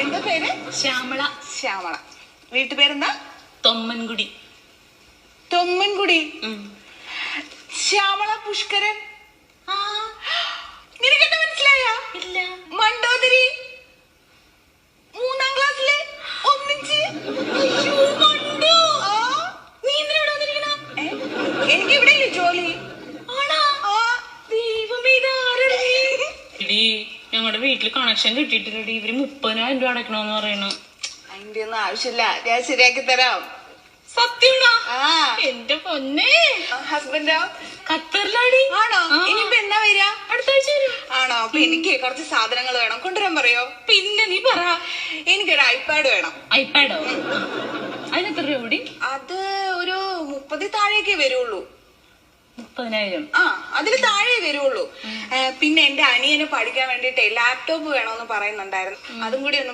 എന്താ പേര്? ശ്യാമള. ശ്യാമള. വീട്ടുപേരെന്താ? തൊമ്മൻകുടി. തൊമ്മൻകുടി. ശ്യാമള പുഷ്കരൻ. നിനക്കെന്താ മനസ്സിലായ? ഇല്ല. മണ്ടോദരി 3ാം ക്ലാസ്സിലെ ഒന്നിച്ച്. നീ എന്തിനാ വന്നിരിക്കണ? എനിക്ക് ഇവിടെ ജോലി. എടി ഞങ്ങളുടെ വീട്ടില് കണക്ഷൻ കിട്ടിയിട്ടില്ലടി. ഇവര് 30,000 രൂപ അടക്കണോന്ന് പറയണു. അതിന്റെ ഒന്നും ആവശ്യമില്ല, ഞാൻ ശരിയാക്കി തരാം. സത്യമാണോ? എന്റെ പൊന്നെ. ഹസ്ബൻഡോ? ഖത്തറിലാടി. ആണോ? ഇനിയിപ്പോ എന്നാ വരിക? അടുത്ത ആഴ്ച വരും. ആണോ? അപ്പൊ എനിക്ക് കുറച്ച് സാധനങ്ങൾ വേണം, കൊണ്ടുവരാൻ പറയോ? പിന്നെ നീ പറ. എനിക്കൊരു ഐപാഡ് വേണം. ഐപാഡോ? അതിനെത്ര രൂപ കൂടി? അത് ഒരു 30 താഴേക്കേ വരുള്ളൂ. 30,000? അതില് താഴെ വരുള്ളൂ. പിന്നെ എന്റെ അനിയന് പഠിക്കാൻ വേണ്ടിട്ട് ലാപ്ടോപ്പ് വേണമെന്ന് പറയുന്നുണ്ടായിരുന്നു. അതും കൂടി ഒന്ന്